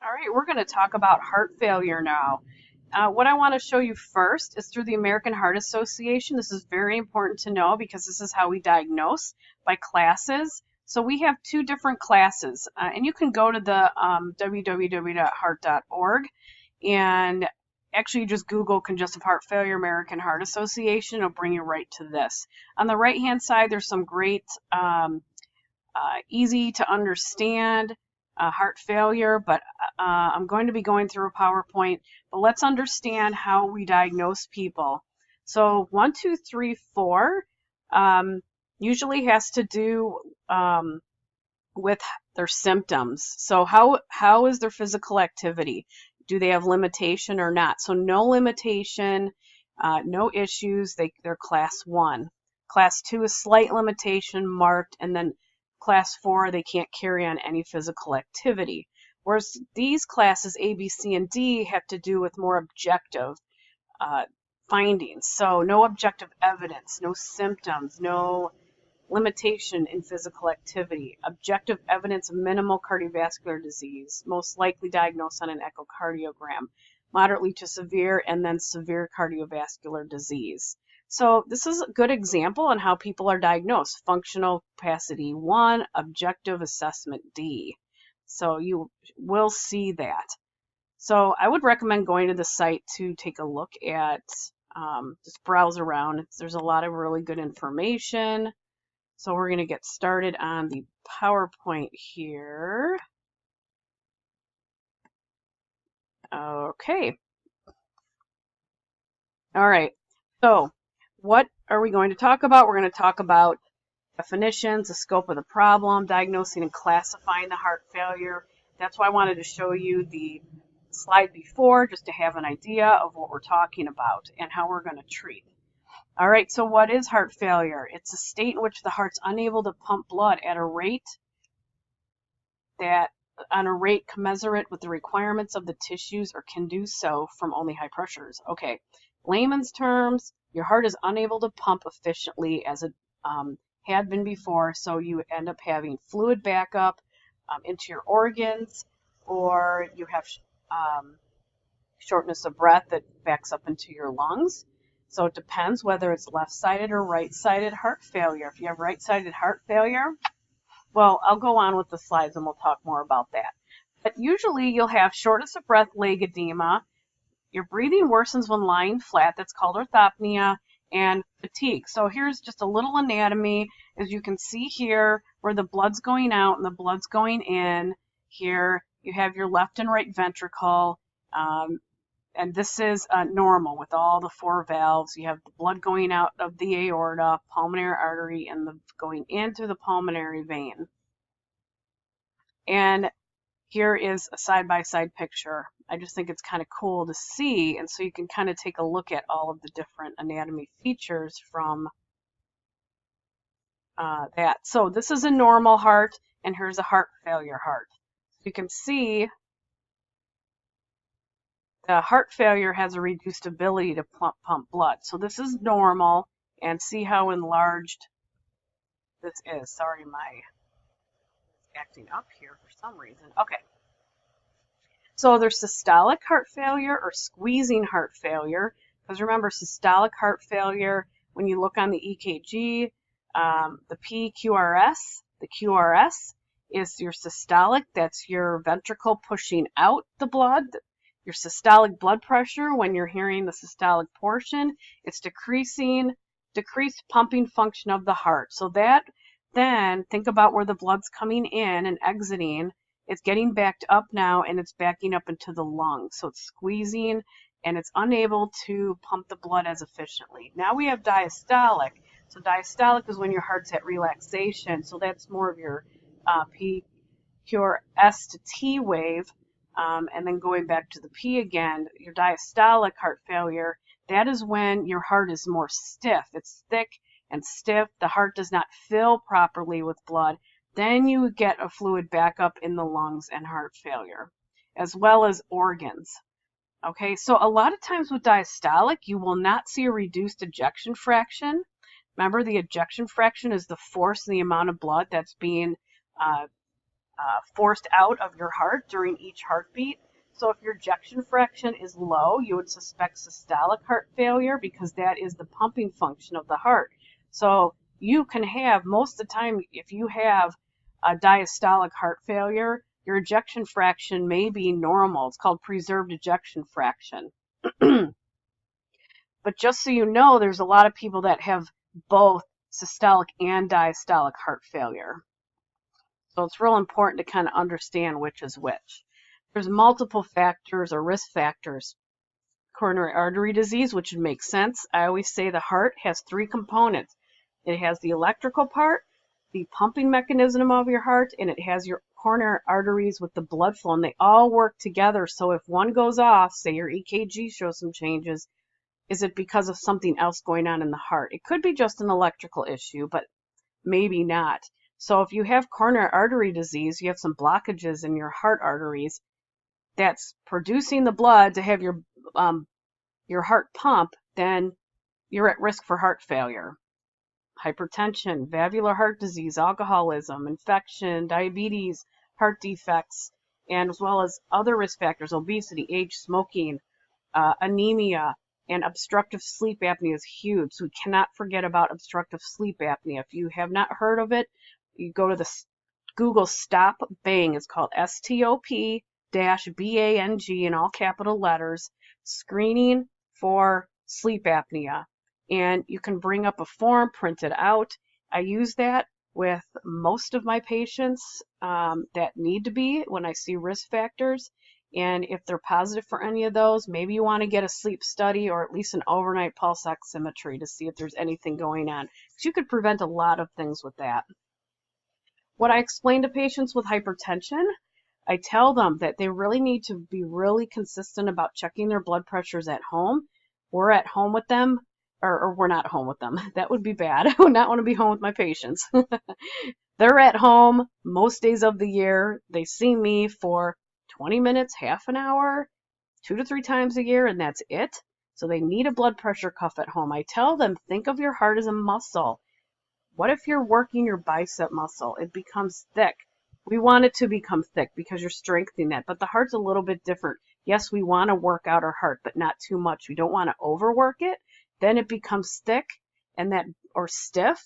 All right, we're going to talk about heart failure now. What I want to show you first is through the American Heart Association. This is very important to know because this is how we diagnose by classes. So we have two different classes, and you can go to the www.heart.org and actually just Google congestive heart failure, American Heart Association. It'll bring you right to this. On the right-hand side, there's some great, easy to understand heart failure, but I'm going to be going through a PowerPoint, but let's understand how we diagnose people. So 1, 2, 3, 4 usually has to do with their symptoms. So how is their physical activity? Do they have limitation or not? So no limitation, no issues, they're class 1. Class 2 is slight limitation, marked, and then class 4, they can't carry on any physical activity. Whereas these classes, A, B, C, and D, have to do with more objective findings. So no objective evidence, no symptoms, no limitation in physical activity. Objective evidence of minimal cardiovascular disease, most likely diagnosed on an echocardiogram. Moderately to severe, and then severe cardiovascular disease. So this is a good example on how people are diagnosed. Functional capacity 1, objective assessment D. So you will see that. So I would recommend going to the site to take a look at, just browse around. There's a lot of really good information. So we're going to get started on the PowerPoint here. Okay. All right. So what are we going to talk about? We're going to talk about definitions, the scope of the problem, diagnosing and classifying the heart failure. That's why I wanted to show you the slide before, just to have an idea of what we're talking about and how we're going to treat. All right, so what is heart failure? It's a state in which the heart's unable to pump blood at a rate commensurate with the requirements of the tissues, or can do so from only high pressures. Okay, layman's terms, your heart is unable to pump efficiently as it had been before, so you end up having fluid backup into your organs, or you have shortness of breath that backs up into your lungs. So it depends whether it's left-sided or right-sided heart failure. If you have right-sided heart failure, well, I'll go on with the slides and we'll talk more about that. But usually you'll have shortness of breath, leg edema. Your breathing worsens when lying flat. That's called orthopnea, and fatigue. So here's just a little anatomy. As you can see here, where the blood's going out and the blood's going in. Here you have your left and right ventricle. And this is normal with all the 4 valves. You have the blood going out of the aorta, pulmonary artery, and going in through the pulmonary vein. And here is a side-by-side picture. I just think it's kind of cool to see, and so you can kind of take a look at all of the different anatomy features from that. So this is a normal heart, and here's a heart failure heart. You can see the heart failure has a reduced ability to pump blood. So this is normal, and see how enlarged this is. Sorry, my acting up here for some reason. Okay. So there's systolic heart failure or squeezing heart failure. Because remember, systolic heart failure, when you look on the EKG, the PQRS, the QRS is your systolic. That's your ventricle pushing out the blood. Your systolic blood pressure, when you're hearing the systolic portion, it's decreased pumping function of the heart. So that then, think about where the blood's coming in and exiting. It's getting backed up now, and it's backing up into the lungs. So it's squeezing, and it's unable to pump the blood as efficiently. Now we have diastolic. So diastolic is when your heart's at relaxation. So that's more of your PQRS to T wave. And then going back to the P again, your diastolic heart failure, that is when your heart is more stiff. It's thick and stiff. The heart does not fill properly with blood. Then you get a fluid backup in the lungs and heart failure, as well as organs. Okay, so a lot of times with diastolic, you will not see a reduced ejection fraction. Remember, the ejection fraction is the force and the amount of blood that's being forced out of your heart during each heartbeat. So if your ejection fraction is low, you would suspect systolic heart failure because that is the pumping function of the heart. So you can have, most of the time, if you have a diastolic heart failure, your ejection fraction may be normal. It's called preserved ejection fraction. But just so you know, there's a lot of people that have both systolic and diastolic heart failure. So it's real important to kind of understand which is which. There's multiple factors or risk factors. Coronary artery disease, which would make sense. I always say the heart has three components. It has the electrical part, the pumping mechanism of your heart, and it has your coronary arteries with the blood flow, and they all work together. So if one goes off, say your EKG shows some changes, is it because of something else going on in the heart? It could be just an electrical issue, but maybe not. So if you have coronary artery disease, you have some blockages in your heart arteries that's producing the blood to have your heart pump, then you're at risk for heart failure. Hypertension, valvular heart disease, alcoholism, infection, diabetes, heart defects, and as well as other risk factors, obesity, age, smoking, anemia, and obstructive sleep apnea is huge. So we cannot forget about obstructive sleep apnea. If you have not heard of it, you go to the Google Stop Bang. It's called STOP-BANG in all capital letters, screening for sleep apnea. And you can bring up a form, print it out. I use that with most of my patients that need to be when I see risk factors. And if they're positive for any of those, maybe you want to get a sleep study or at least an overnight pulse oximetry to see if there's anything going on. Because you could prevent a lot of things with that. What I explain to patients with hypertension, I tell them that they really need to be really consistent about checking their blood pressures at home. We're at home with them, or we're not home with them. That would be bad. I would not want to be home with my patients. They're at home most days of the year. They see me for 20 minutes, half an hour, 2 to 3 times a year, and that's it. So they need a blood pressure cuff at home. I tell them, think of your heart as a muscle. What if you're working your bicep muscle? It becomes thick. We want it to become thick because you're strengthening that, but the heart's a little bit different. Yes, we want to work out our heart, but not too much. We don't want to overwork it. Then it becomes thick and that, or stiff.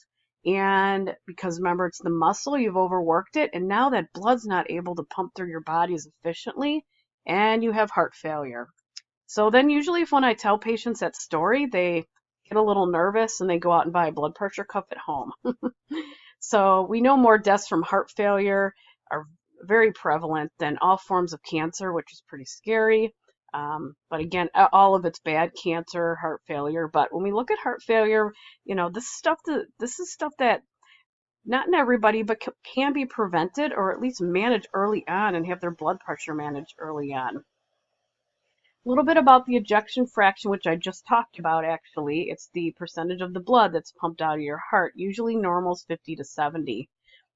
And because remember, it's the muscle, you've overworked it, and now that blood's not able to pump through your body as efficiently, and you have heart failure. So then usually when I tell patients that story, they get a little nervous and they go out and buy a blood pressure cuff at home. So we know more deaths from heart failure are very prevalent than all forms of cancer, which is pretty scary. But again, all of it's bad, cancer, heart failure. But when we look at heart failure, you know, this is stuff that not in everybody, but can be prevented or at least managed early on and have their blood pressure managed early on. A little bit about the ejection fraction, which I just talked about actually. It's the percentage of the blood that's pumped out of your heart. Usually normal is 50 to 70.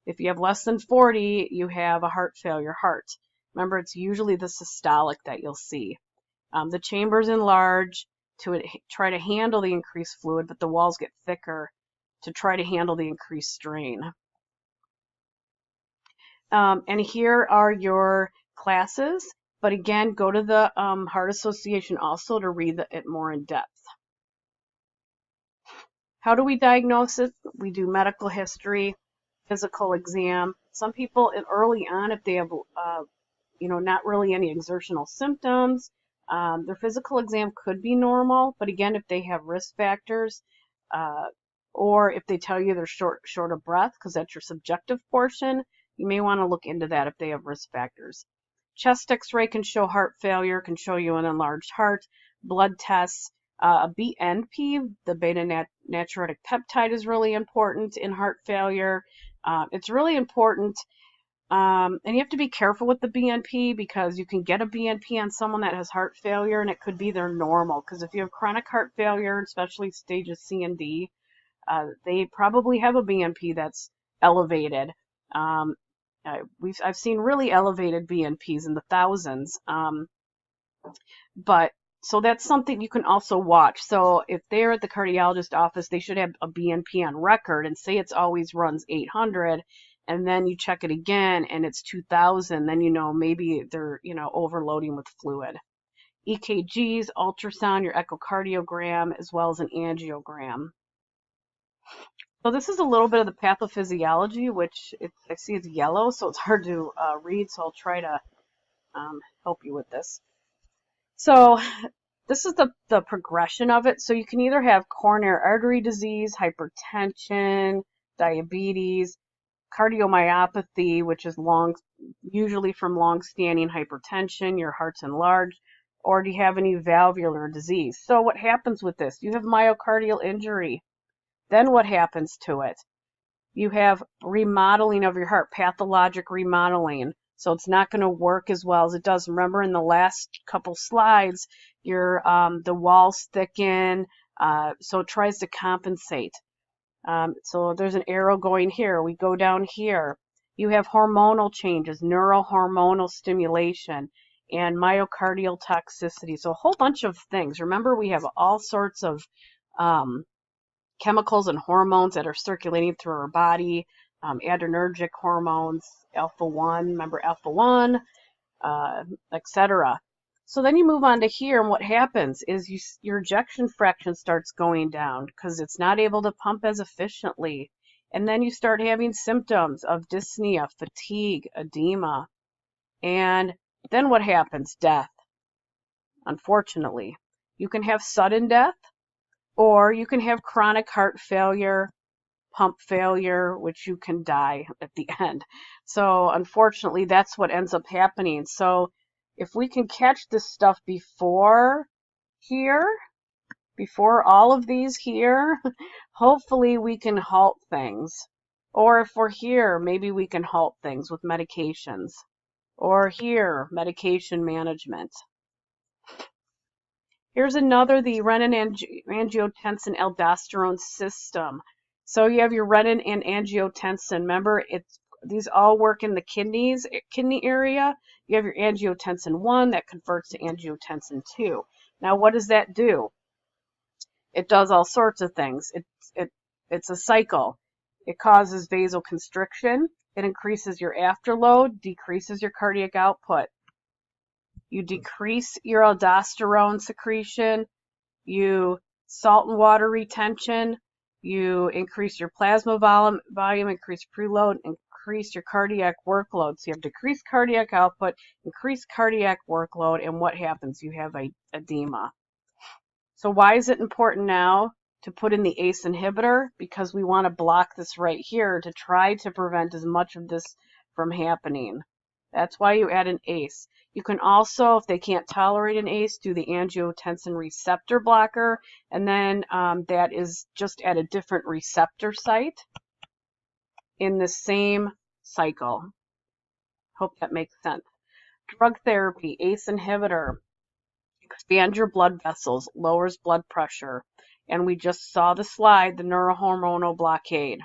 If you have less than 40, you have a heart failure heart. Remember, it's usually the systolic that you'll see. The chamber's enlarged to try to handle the increased fluid, but the walls get thicker to try to handle the increased strain. And here are your classes. But again, go to the Heart Association also to read it more in depth. How do we diagnose it? We do medical history, physical exam. Some people early on, if they have not really any exertional symptoms, their physical exam could be normal. But again, if they have risk factors, or if they tell you they're short of breath, because that's your subjective portion, you may want to look into that if they have risk factors. Chest x-ray can show heart failure, can show you an enlarged heart. Blood tests, a BNP, the beta natriuretic peptide, is really important in heart failure. It's really important, and you have to be careful with the BNP because you can get a BNP on someone that has heart failure and it could be their normal. Because if you have chronic heart failure, especially stages C and D, they probably have a BNP that's elevated. I've seen really elevated BNPs in the thousands, but so that's something you can also watch. So if they're at the cardiologist office, they should have a BNP on record and say it's always runs 800, and then you check it again and it's 2000, then you know maybe they're, you know, overloading with fluid. EKGs, ultrasound, your echocardiogram, as well as an angiogram. So this is a little bit of the pathophysiology, which I see it's yellow, so it's hard to read, so I'll try to help you with this. So this is the progression of it. So you can either have coronary artery disease, hypertension, diabetes, cardiomyopathy, which is usually from long-standing hypertension, your heart's enlarged, or do you have any valvular disease? So what happens with this? You have myocardial injury. Then what happens to it? You have remodeling of your heart, pathologic remodeling. So it's not going to work as well as it does. Remember in the last couple slides, the walls thicken, so it tries to compensate. So there's an arrow going here. We go down here. You have hormonal changes, neurohormonal stimulation, and myocardial toxicity. So a whole bunch of things. Remember, we have all sorts of chemicals and hormones that are circulating through our body, adrenergic hormones, alpha-1, remember alpha-1, etc. So then you move on to here, and what happens is your ejection fraction starts going down because it's not able to pump as efficiently. And then you start having symptoms of dyspnea, fatigue, edema. And then what happens? Death, unfortunately. You can have sudden death, or you can have chronic heart failure, pump failure, which you can die at the end. So unfortunately, that's what ends up happening. So if we can catch this stuff before all of these here, hopefully we can halt things. Or if we're here, maybe we can halt things with medications. Or here, medication management. Here's another, the renin-angiotensin-aldosterone system. So you have your renin and angiotensin. Remember, these all work in the kidney area. You have your angiotensin 1 that converts to angiotensin 2. Now, what does that do? It does all sorts of things. It's a cycle. It causes vasoconstriction. It increases your afterload, decreases your cardiac output. You decrease your aldosterone secretion. You salt and water retention. You increase your plasma volume, increase preload, increase your cardiac workload. So you have decreased cardiac output, increased cardiac workload, and what happens? You have edema. So why is it important now to put in the ACE inhibitor? Because we want to block this right here to try to prevent as much of this from happening. That's why you add an ACE. You can also, if they can't tolerate an ACE, do the angiotensin receptor blocker, and then that is just at a different receptor site in the same cycle. Hope that makes sense. Drug therapy, ACE inhibitor, expands your blood vessels, lowers blood pressure, and we just saw the slide, the neurohormonal blockade.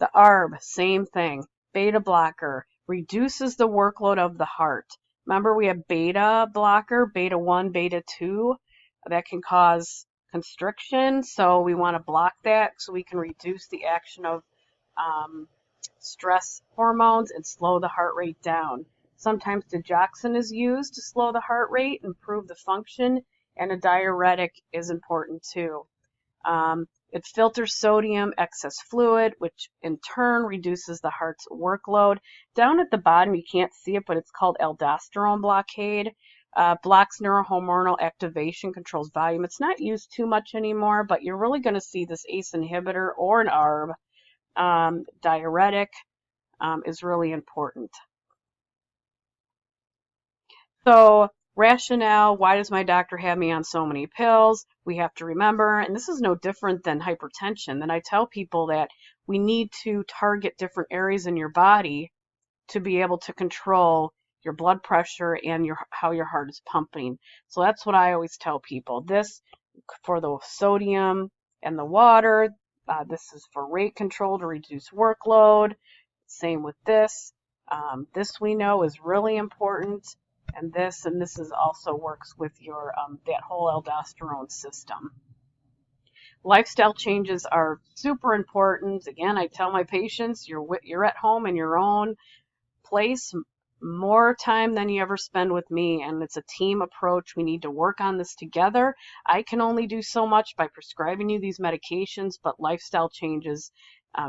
The ARB, same thing, beta blocker, reduces the workload of the heart. Remember, we have beta blocker, beta 1, beta 2, that can cause constriction, so we want to block that so we can reduce the action of stress hormones and slow the heart rate down. Sometimes digoxin is used to slow the heart rate, improve the function, and a diuretic is important too. It filters sodium, excess fluid, which in turn reduces the heart's workload. Down at the bottom, you can't see it, but it's called aldosterone blockade. Blocks neurohormonal activation, controls volume. It's not used too much anymore, but you're really going to see this ACE inhibitor or an ARB. Diuretic is really important. So, rationale, why does my doctor have me on so many pills? We have to remember, and this is no different than hypertension, that I tell people that we need to target different areas in your body to be able to control your blood pressure and how your heart is pumping. So that's what I always tell people. This for the sodium and the water. This is for rate control to reduce workload. Same with this. This we know is really important. And this is also works with your that whole aldosterone system. Lifestyle changes are super important. Again, I tell my patients, you're at home in your own place more time than you ever spend with me, and it's a team approach. We need to work on this together. I can only do so much by prescribing you these medications, but lifestyle changes,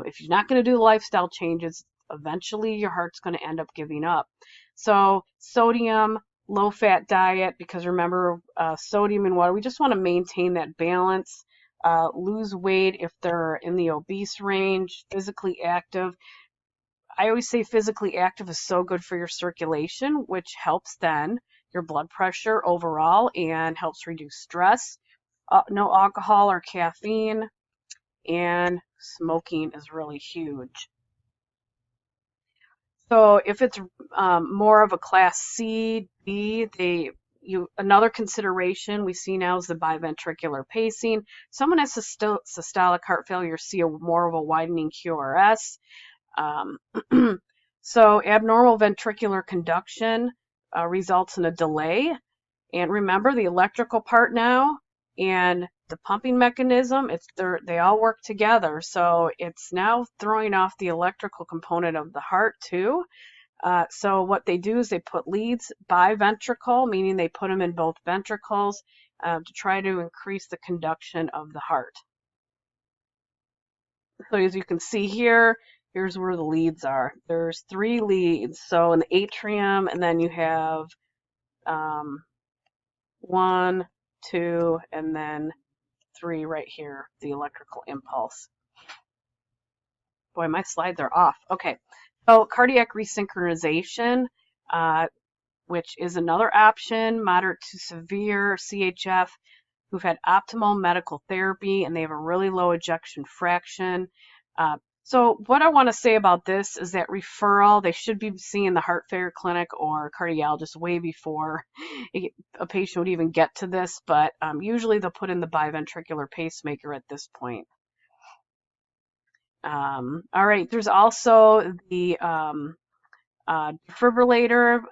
if you're not going to do lifestyle changes, eventually your heart's going to end up giving up. So sodium, low-fat diet, because remember, sodium and water, we just want to maintain that balance. Lose weight if they're in the obese range, physically active. I always say physically active is so good for your circulation, which helps then your blood pressure overall and helps reduce stress. No alcohol or caffeine, and smoking is really huge. So if it's more of a class C, D, another consideration we see now is the biventricular pacing. Someone has systolic heart failure, see more of a widening QRS. So abnormal ventricular conduction results in a delay. And remember the electrical part now and the pumping mechanism, they all work together. So it's now throwing off the electrical component of the heart too. So what they do is they put leads biventricle, meaning they put them in both ventricles to try to increase the conduction of the heart. So as you can see here, here's where the leads are. There's 3 leads. So in the atrium, and then you have 1, 2, and then 3 right here, the electrical impulse. Boy, my slides are off. Okay, so cardiac resynchronization, which is another option, moderate to severe CHF, who've had optimal medical therapy, and they have a really low ejection fraction. So what I want to say about this is that referral, they should be seeing the heart failure clinic or cardiologist way before a patient would even get to this, but usually they'll put in the biventricular pacemaker at this point. All right, there's also the defibrillator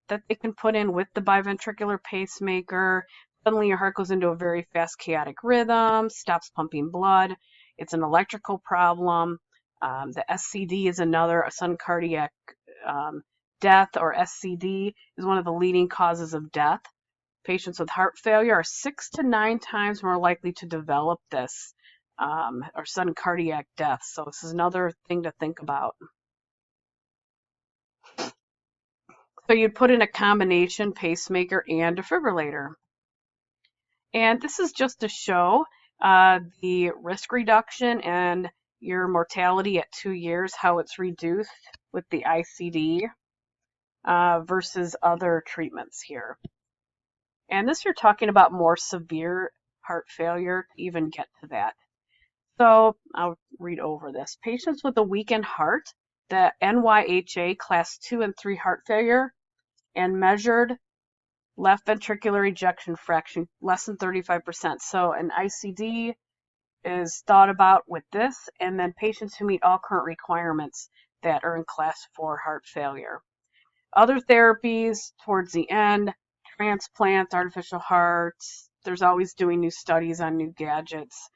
that they can put in with the biventricular pacemaker. Suddenly your heart goes into a very fast chaotic rhythm, stops pumping blood. It's an electrical problem. The SCD is another, a sudden cardiac death, or SCD, is one of the leading causes of death. Patients with heart failure are 6 to 9 times more likely to develop this, or sudden cardiac death. So this is another thing to think about. So you'd put in a combination pacemaker and defibrillator. And this is just to show the risk reduction and your mortality at 2 years, how it's reduced with the ICD versus other treatments here. And this you're talking about more severe heart failure to even get to that. So I'll read over this. Patients with a weakened heart, the NYHA class 2 and 3 heart failure, and measured left ventricular ejection fraction less than 35%. So an ICD is thought about with this, and then patients who meet all current requirements that are in class 4 heart failure. Other therapies towards the end, transplants, artificial hearts, there's always doing new studies on new gadgets,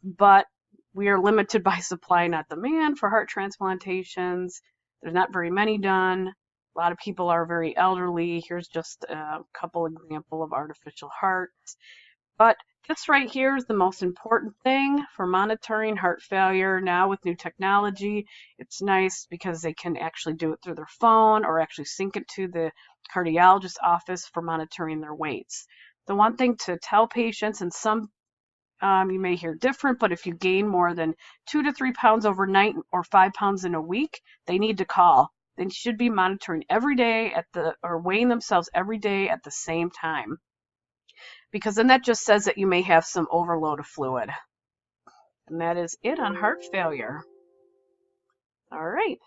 but we are limited by supply, not demand, for heart transplantations. There's not very many done. A lot of people are very elderly. Here's just a couple examples of artificial hearts. But this right here is the most important thing for monitoring heart failure. Now with new technology, it's nice because they can actually do it through their phone or actually sync it to the cardiologist's office for monitoring their weights. The one thing to tell patients, and some you may hear different, but if you gain more than 2 to 3 pounds overnight or 5 pounds in a week, they need to call. They should be monitoring every day or weighing themselves every day at the same time. Because then that just says that you may have some overload of fluid. And that is it on heart failure. All right.